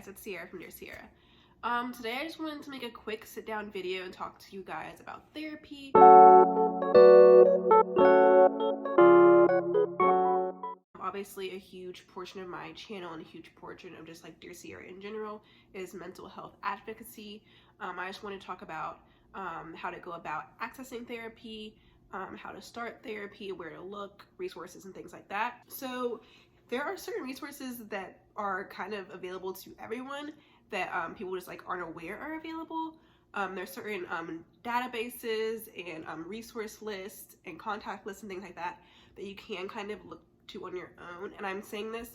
guys, it's Sierra from Dear Sierra. Today I just wanted to make a quick sit down video and talk to you guys about therapy. Obviously a huge portion of my channel and a huge portion of just like Dear Sierra in general is mental health advocacy. I just want to talk about how to go about accessing therapy, how to start therapy, where to look, resources and things like that. So there are certain resources that are kind of available to everyone that people just like aren't aware are available. There's certain databases and resource lists and contact lists and things like that that you can kind of look to on your own. And I'm saying this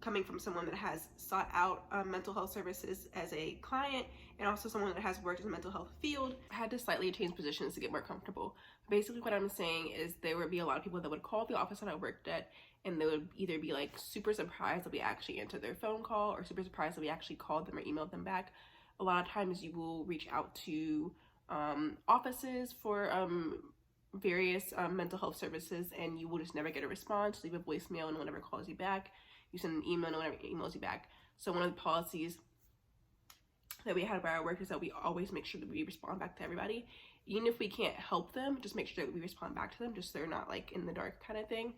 coming from someone that has sought out mental health services as a client and also someone that has worked in the mental health field. I had to slightly change positions to get more comfortable. Basically what I'm saying is there would be a lot of people that would call the office that I worked at and they would either be like super surprised that we actually answered their phone call or super surprised that we actually called them or emailed them back. A lot of times you will reach out to offices for various mental health services and you will just never get a response. Leave a voicemail and no one ever calls you back. You send an email, no one ever emails you back. So one of the policies that we had where I work is that we always make sure that we respond back to everybody. Even if we can't help them, just make sure that we respond back to them, just so they're not like in the dark kind of thing.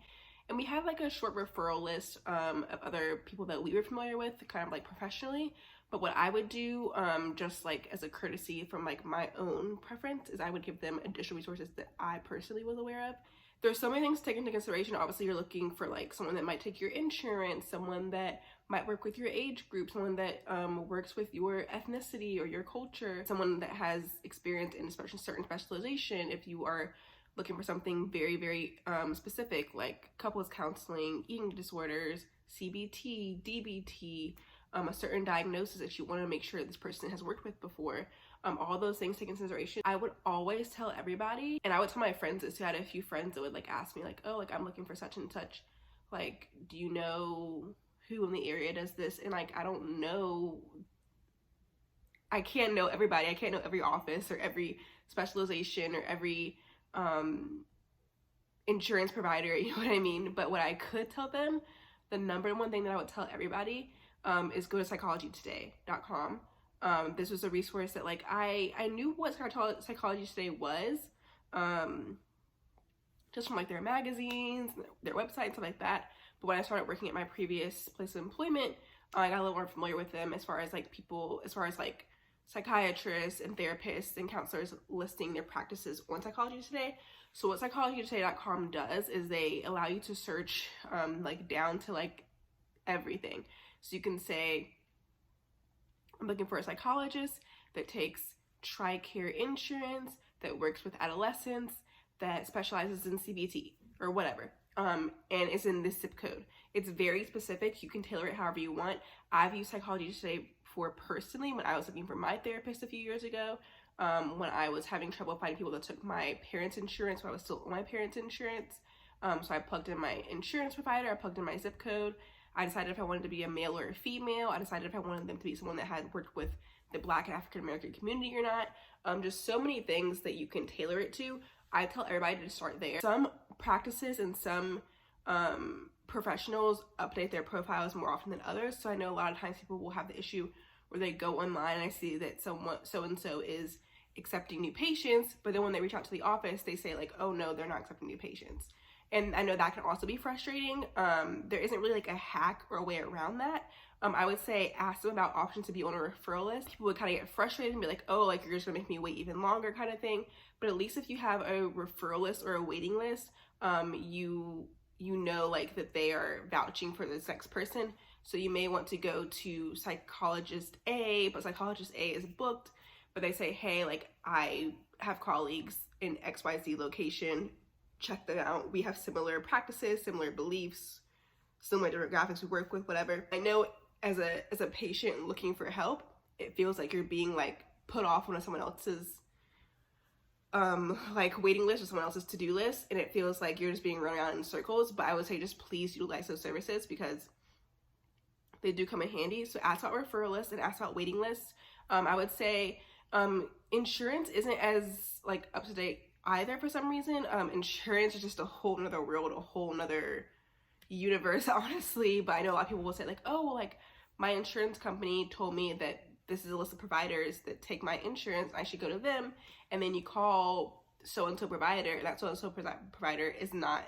And we had like a short referral list of other people that we were familiar with, kind of like professionally. But what I would do, just like as a courtesy from like my own preference, is I would give them additional resources that I personally was aware of. There's so many things to take into consideration. Obviously, you're looking for like someone that might take your insurance, someone that might work with your age group, someone that works with your ethnicity or your culture, someone that has experience in certain specialization. If you are looking for something very, very specific, like couples counseling, eating disorders, CBT, DBT, a certain diagnosis that you want to make sure this person has worked with before, all those things take into consideration. I would always tell everybody, and I would tell my friends this too. I had a few friends that would like ask me like, oh, like I'm looking for such and such, like, do you know who in the area does this? And like, I don't know, I can't know everybody. I can't know every office or every specialization or every insurance provider, you know what I mean? But what I could tell them, the number one thing that I would tell everybody is go to psychologytoday.com. This was a resource that like I knew what Psychology Today was, just from like their magazines, their website, and stuff like that. But when I started working at my previous place of employment, I got a little more familiar with them as far as like people, as far as like psychiatrists and therapists and counselors listing their practices on Psychology Today. So what psychologytoday.com does is they allow you to search like down to like everything. So you can say, I'm looking for a psychologist that takes TRICARE insurance, that works with adolescents, that specializes in CBT or whatever, and it's in this zip code. It's very specific. You can tailor it however you want. I've used Psychology Today for personally when I was looking for my therapist a few years ago, when I was having trouble finding people that took my parents' insurance when I was still on my parents' insurance. So I plugged in my insurance provider, I plugged in my zip code. I decided if I wanted to be a male or a female. I decided if I wanted them to be someone that had worked with the Black and African American community or not. Just so many things that you can tailor it to. I tell everybody to start there. Some practices and some professionals update their profiles more often than others. So I know a lot of times people will have the issue where they go online and I see that someone so-and-so is accepting new patients, but then when they reach out to the office, they say like, oh no, they're not accepting new patients. And I know that can also be frustrating. There isn't really like a hack or a way around that. I would say ask them about options to be on a referral list. People would kind of get frustrated and be like, oh, like you're just gonna make me wait even longer kind of thing. But at least if you have a referral list or a waiting list, you know like that they are vouching for this next person. So you may want to go to Psychologist A, but Psychologist A is booked, but they say, hey, like I have colleagues in XYZ location, check them out. We have similar practices, similar beliefs, similar demographics we work with, whatever. I know as a patient looking for help, it feels like you're being like put off on someone else's like waiting list or someone else's to-do list, and it feels like you're just being run around in circles. But I would say just please utilize those services because they do come in handy. So ask about referral lists and ask about waiting lists. I would say insurance isn't as like up to date either for some reason. Insurance is just a whole nother world, a whole nother universe, honestly. But I know a lot of people will say like, oh, well, like my insurance company told me that this is a list of providers that take my insurance, I should go to them. And then you call so-and-so provider, that so-and-so provider is not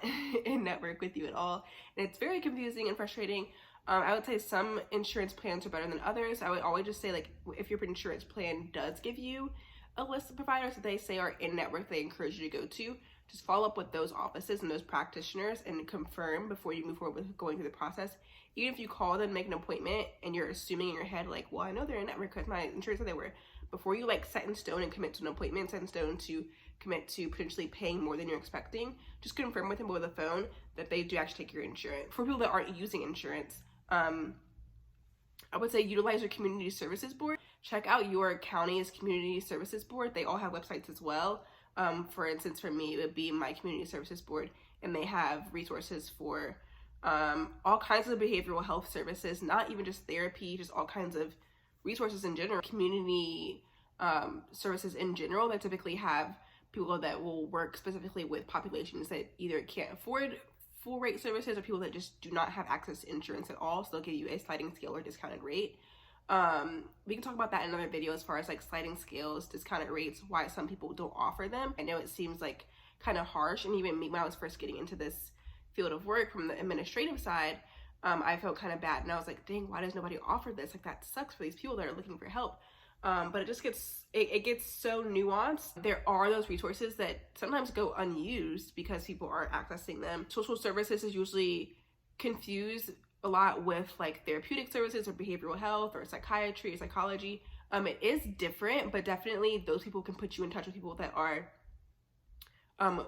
in network with you at all. And it's very confusing and frustrating. I would say some insurance plans are better than others. I would always just say, like, if your insurance plan does give you a list of providers that they say are in network, they encourage you to go to, just follow up with those offices and those practitioners and confirm before you move forward with going through the process. Even if you call them, make an appointment, and you're assuming in your head, like, well, I know they're in network because my insurance said they were. Before you, like, set in stone and commit to an appointment, set in stone to commit to potentially paying more than you're expecting, just confirm with them over the phone that they do actually take your insurance. For people that aren't using insurance, I would say utilize your community services board. Check out your county's community services board. They all have websites as well. For instance, for me, it would be my community services board, and they have resources for all kinds of behavioral health services, not even just therapy, just all kinds of resources in general. Community services in general that typically have people that will work specifically with populations that either can't afford full rate services or people that just do not have access to insurance at all, so they'll give you a sliding scale or discounted rate. We can talk about that in another video as far as like sliding scales, discounted rates, why some people don't offer them. I know it seems like kind of harsh, and even me when I was first getting into this field of work from the administrative side, I felt kind of bad, and I was like, dang, why does nobody offer this? Like, that sucks for these people that are looking for help. But it just gets, it gets so nuanced. There are those resources that sometimes go unused because people aren't accessing them. Social services is usually confused a lot with like therapeutic services or behavioral health or psychiatry or psychology. It is different, but definitely those people can put you in touch with people that are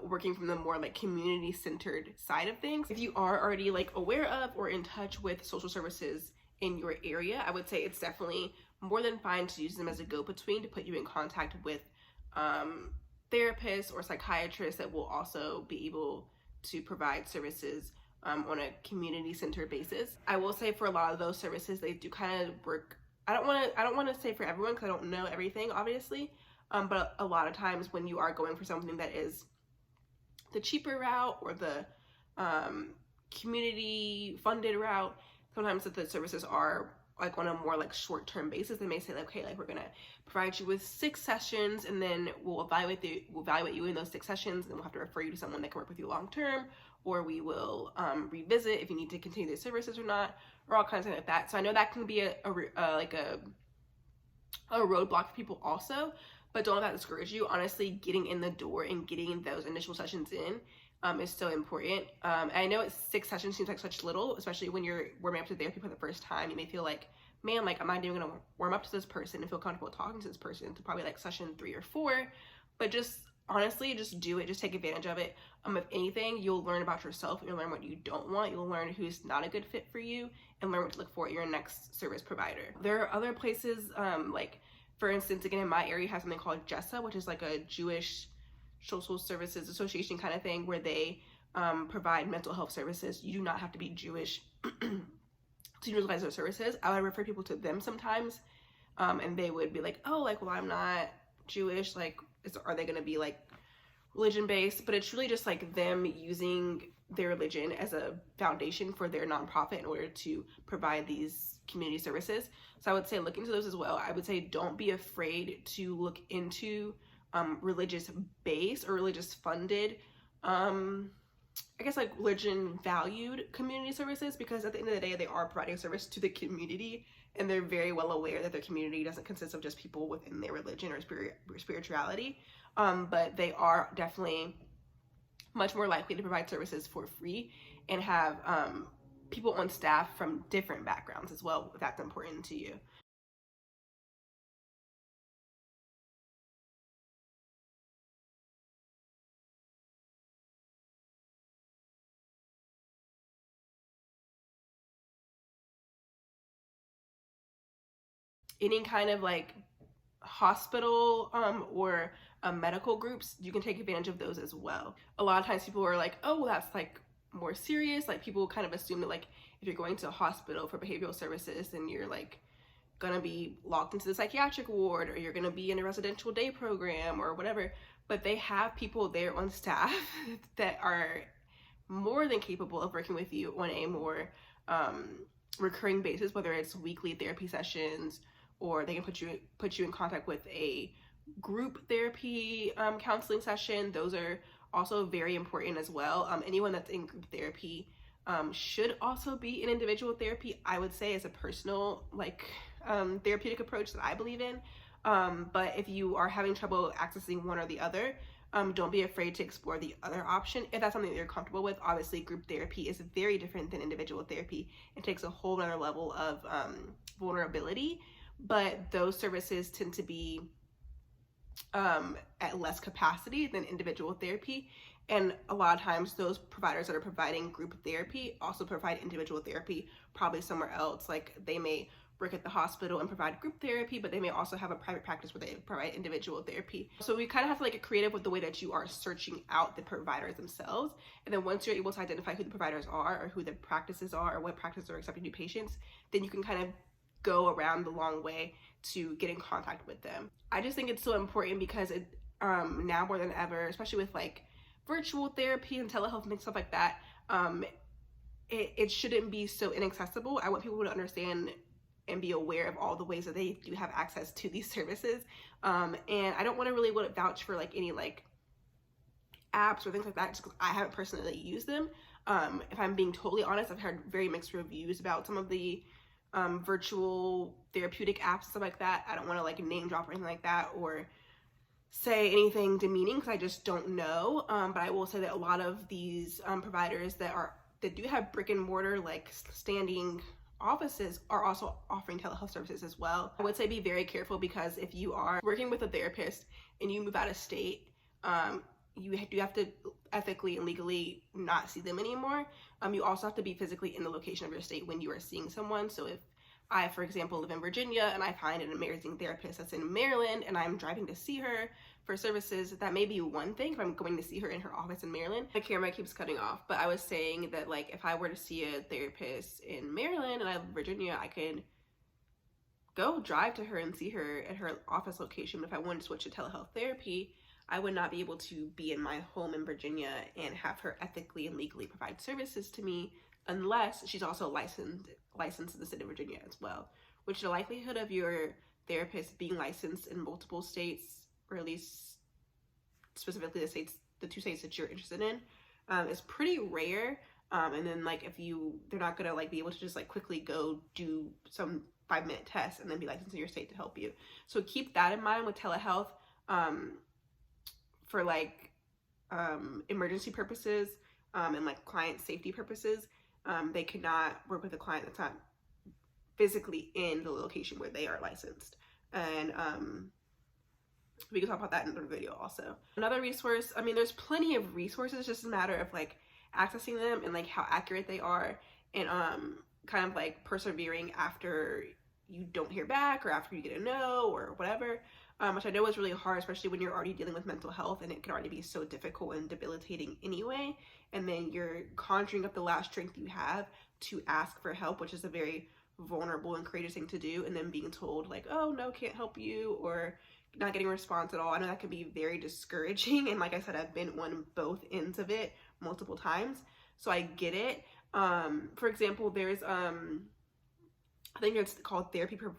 working from the more like community centered side of things. If you are already like aware of or in touch with social services in your area, I would say it's definitely more than fine to use them as a go-between to put you in contact with therapists or psychiatrists that will also be able to provide services on a community centered basis. I will say for a lot of those services, they do kind of work. I don't want to say for everyone because I don't know everything, obviously, but a lot of times when you are going for something that is the cheaper route or the community funded route, sometimes that the services are like on a more like short-term basis. They may say like, okay, like we're gonna provide you with 6 sessions, and then we'll evaluate you in those 6 sessions, and we'll have to refer you to someone that can work with you long-term, or we will revisit if you need to continue the services or not, or all kinds of like that. So I know that can be a roadblock for people also, but don't let that discourage you. Honestly, getting in the door and getting those initial sessions in is so important. And I know 6 sessions seems like such little, especially when you're warming up to therapy for the first time. You may feel like, man, like, am I even gonna warm up to this person and feel comfortable talking to this person to probably like session 3 or 4? But just honestly, just do it. Just take advantage of it. If anything, you'll learn about yourself. You'll learn what you don't want. You'll learn who's not a good fit for you, and learn what to look for at your next service provider. There are other places, like for instance, again, in my area, has something called JESA, which is like a Jewish Social Services Association kind of thing, where they provide mental health services. You do not have to be Jewish to utilize their services. I would refer people to them sometimes, and they would be like, oh, like, well, I'm not Jewish, like, are they going to be like religion based? But it's really just like them using their religion as a foundation for their nonprofit in order to provide these community services. So I would say look into those as well. I would say don't be afraid to look into religious based or religious funded, I guess like religion valued community services, because at the end of the day, they are providing a service to the community, and they're very well aware that their community doesn't consist of just people within their religion or spirituality, but they are definitely much more likely to provide services for free and have people on staff from different backgrounds as well, if that's important to you. Any kind of like hospital or medical groups, you can take advantage of those as well. A lot of times people are like, oh, well, that's like more serious. Like, people kind of assume that like if you're going to a hospital for behavioral services, then you're like gonna be locked into the psychiatric ward, or you're gonna be in a residential day program or whatever. But they have people there on staff that are more than capable of working with you on a more recurring basis, whether it's weekly therapy sessions, or they can put you in contact with a group therapy counseling session. Those are also very important as well. Anyone that's in group therapy should also be in individual therapy, I would say, as a personal therapeutic approach that I believe in. But if you are having trouble accessing one or the other, don't be afraid to explore the other option if that's something that you're comfortable with. Obviously, group therapy is very different than individual therapy. It takes a whole other level of vulnerability, but those services tend to be at less capacity than individual therapy. And a lot of times those providers that are providing group therapy also provide individual therapy probably somewhere else. Like they may work at the hospital and provide group therapy, but they may also have a private practice where they provide individual therapy. So we kind of have to get creative with the way that you are searching out the providers themselves. And then once you're able to identify who the providers are or who the practices are or what practices are accepting new patients, then you can kind of go around the long way to get in contact with them. I just think it's so important because it now more than ever, especially with virtual therapy and telehealth and stuff like that, it shouldn't be so inaccessible. I want people to understand and be aware of all the ways that they do have access to these services. And I don't want to really vouch for any apps or things like that, just because I haven't personally used them. If I'm being totally honest, I've heard very mixed reviews about some of the virtual therapeutic apps and stuff like that. I don't want to name drop or anything like that or say anything demeaning because I just don't know. But I will say that a lot of these providers that do have brick and mortar standing offices are also offering telehealth services as well. I would say be very careful, because if you are working with a therapist and you move out of state, you do have to ethically and legally not see them anymore. You also have to be physically in the location of your state when you are seeing someone. So if I, for example, live in Virginia and I find an amazing therapist that's in Maryland and I'm driving to see her for services, that may be one thing if I'm going to see her in her office in Maryland. My camera keeps cutting off, but I was saying that if I were to see a therapist in Maryland and I live in Virginia, I could go drive to her and see her at her office location. But if I wanted to switch to telehealth therapy, I would not be able to be in my home in Virginia and have her ethically and legally provide services to me unless she's also licensed in the state of Virginia as well, which the likelihood of your therapist being licensed in multiple states, or at least specifically the two states that you're interested in, is pretty rare. And then they're not gonna be able to just quickly go do some 5-minute test and then be licensed in your state to help you. So keep that in mind with telehealth. For emergency purposes and client safety purposes, they cannot work with a client that's not physically in the location where they are licensed. And we can talk about that in another video also. Another resource, there's plenty of resources, just a matter of accessing them and how accurate they are, and kind of persevering after you don't hear back or after you get a no or whatever. Which I know is really hard, especially when you're already dealing with mental health and it can already be so difficult and debilitating anyway. And then you're conjuring up the last strength you have to ask for help, which is a very vulnerable and courageous thing to do. And then being told oh no, can't help you, or not getting a response at all. I know that can be very discouraging. And like I said, I've been on both ends of it multiple times. So I get it. For example, there's, I think it's called Therapy for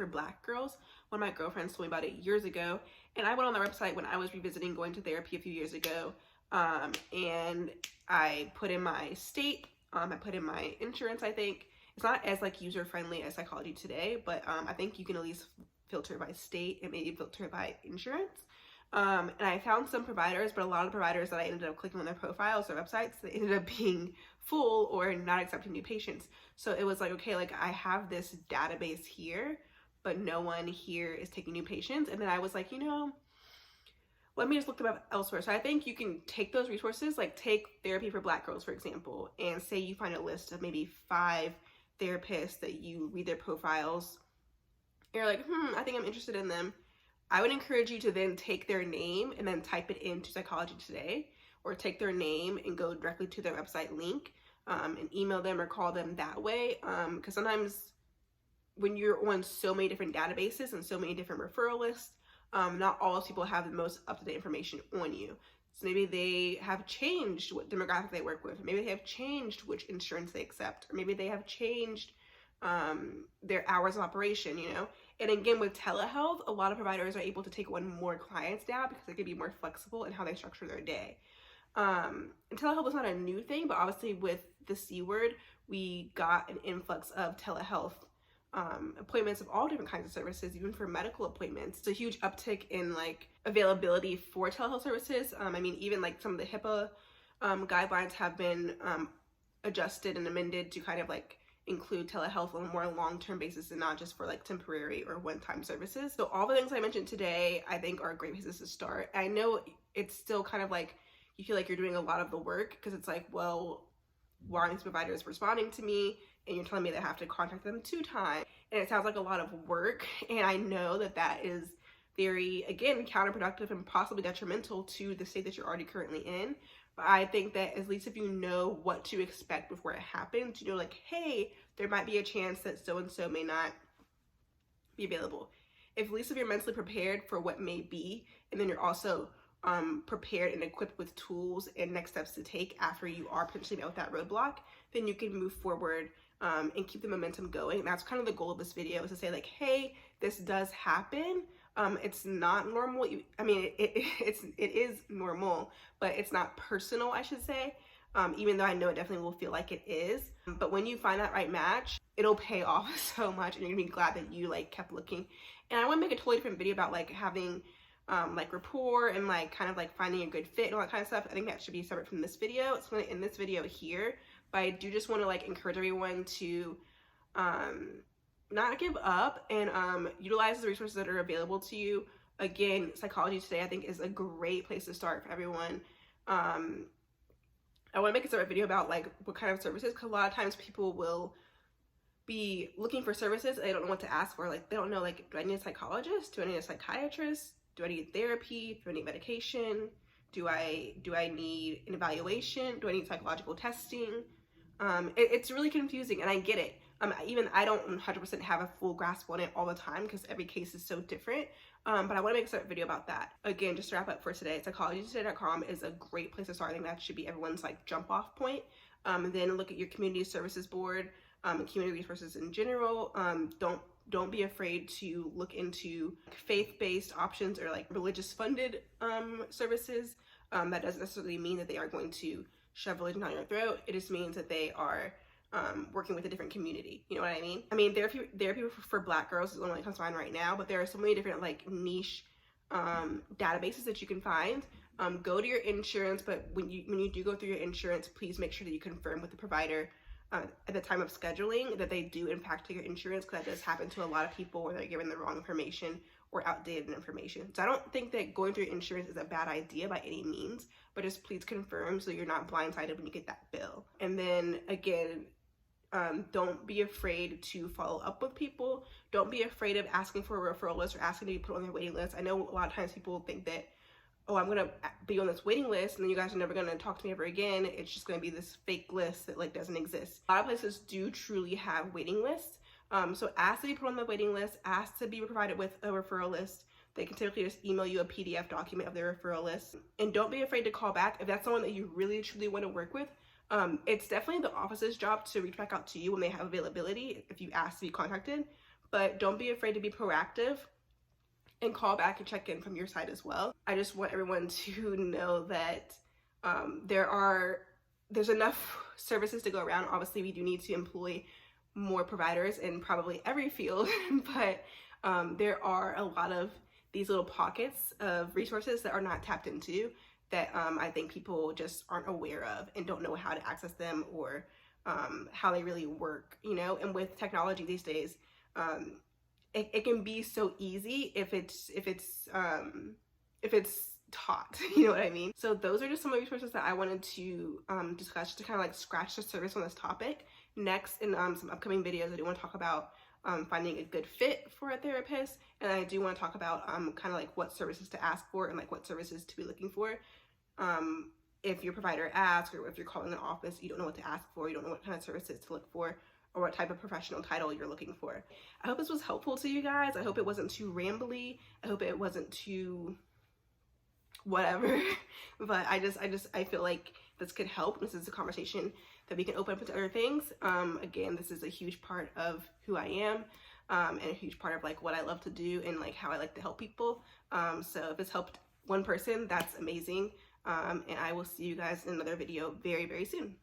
Black Girls. One of my girlfriends told me about it years ago, and I went on their website when I was revisiting going to therapy a few years ago, and I put in my state, I put in my insurance. I think it's not as user friendly as Psychology Today, but I think you can at least filter by state and maybe filter by insurance. And I found some providers, but a lot of the providers that I ended up clicking on their profiles, their websites, they ended up being full or not accepting new patients. So it was okay, I have this database here, but no one here is taking new patients. And then I was let me just look them up elsewhere. So I think you can take those resources, take Therapy for Black Girls, for example, and say you find a list of maybe 5 therapists that you read their profiles. You're I think I'm interested in them. I would encourage you to then take their name and then type it into Psychology Today, or take their name and go directly to their website link, and email them or call them that way. Because sometimes when you're on so many different databases and so many different referral lists, not all those people have the most up-to-date information on you. So maybe they have changed what demographic they work with. Maybe they have changed which insurance they accept. Or maybe they have changed their hours of operation, you know? And again, with telehealth, a lot of providers are able to take on more clients now because they can be more flexible in how they structure their day. And telehealth is not a new thing, but obviously with the C word, we got an influx of telehealth appointments of all different kinds of services, even for medical appointments. It's a huge uptick in like availability for telehealth services. I mean, even like some of the HIPAA guidelines have been adjusted and amended to kind of like include telehealth on a more long-term basis and not just for like temporary or one-time services. So all the things I mentioned today, I think are great places to start. I know it's still kind of like, you feel like you're doing a lot of the work because it's like, well, why aren't these providers responding to me? And you're telling me that I have to contact them 2 times. And it sounds like a lot of work. And I know that that is very, again, counterproductive and possibly detrimental to the state that you're already currently in. But I think that at least if you know what to expect before it happens, you know, like, hey, there might be a chance that so-and-so may not be available. At least if you're mentally prepared for what may be, and then you're also prepared and equipped with tools and next steps to take after you are potentially met with that roadblock, then you can move forward and keep the momentum going. And that's kind of the goal of this video, is to say like, hey, this does happen. It's not normal. I mean, it is normal, but it's not personal, I should say. Even though I know it definitely will feel like it is. But when you find that right match, it'll pay off so much, and you're gonna be glad that you like kept looking. And I want to make a totally different video about like having like rapport and like kind of like finding a good fit and all that kind of stuff. I think that should be separate from this video. It's going to end this video here, but I do just want to like encourage everyone to not give up and utilize the resources that are available to you. Again, Psychology Today I think is a great place to start for everyone. I want to make a separate video about like what kind of services, because a lot of times people will be looking for services and they don't know what to ask for. Like they don't know, like, do I need a psychologist? Do I need a psychiatrist? Do I need therapy? Do I need medication? Do I need an evaluation? Do I need psychological testing? It's really confusing, and I get it. Even I don't 100% have a full grasp on it all the time because every case is so different. But I want to make a separate video about that. Again, just to wrap up for today, psychologytoday.com is a great place to start. I think that should be everyone's like jump off point. And then look at your community services board, and community resources in general. Don't be afraid to look into faith-based options or like religious funded services. That doesn't necessarily mean that they are going to shove religion down your throat. It just means that they are working with a different community. You know what I mean? I mean, therapy for Black girls is the one that comes to mind right now, but there are so many different like niche databases that you can find. Go to your insurance, but when you do go through your insurance, please make sure that you confirm with the provider at the time of scheduling that they do in fact take your insurance, because that does happen to a lot of people where they're given the wrong information or outdated information. So I don't think that going through insurance is a bad idea by any means, but just please confirm so you're not blindsided when you get that bill. And then again, don't be afraid to follow up with people. Don't be afraid of asking for a referral list or asking to be put on their waiting list. I know a lot of times people think that, oh, I'm gonna be on this waiting list and then you guys are never gonna talk to me ever again. It's just gonna be this fake list that like doesn't exist. A lot of places do truly have waiting lists. So ask to be put on the waiting list, ask to be provided with a referral list. They can typically just email you a PDF document of their referral list. And don't be afraid to call back if that's someone that you really truly want to work with. It's definitely the office's job to reach back out to you when they have availability if you ask to be contacted, but don't be afraid to be proactive and call back and check in from your side as well. I just want everyone to know that there's enough services to go around. Obviously, we do need to employ more providers in probably every field, but there are a lot of these little pockets of resources that are not tapped into that I think people just aren't aware of and don't know how to access them or how they really work, you know? And with technology these days, it can be so easy if it's taught, you know what I mean? So those are just some of the resources that I wanted to discuss to kind of like scratch the surface on this topic. Next, in some upcoming videos, I do want to talk about finding a good fit for a therapist, and I do want to talk about kind of like what services to ask for and like what services to be looking for. If your provider asks, or if you're calling an office, you don't know what to ask for, you don't know what kind of services to look for, or what type of professional title you're looking for. I hope this was helpful to you guys. I hope it wasn't too rambly. I hope it wasn't too whatever. But I feel like this could help. This is a conversation that we can open up into other things. Again, this is a huge part of who I am, and a huge part of like what I love to do and like how I like to help people. So if it's helped one person, that's amazing. And I will see you guys in another video very, very soon.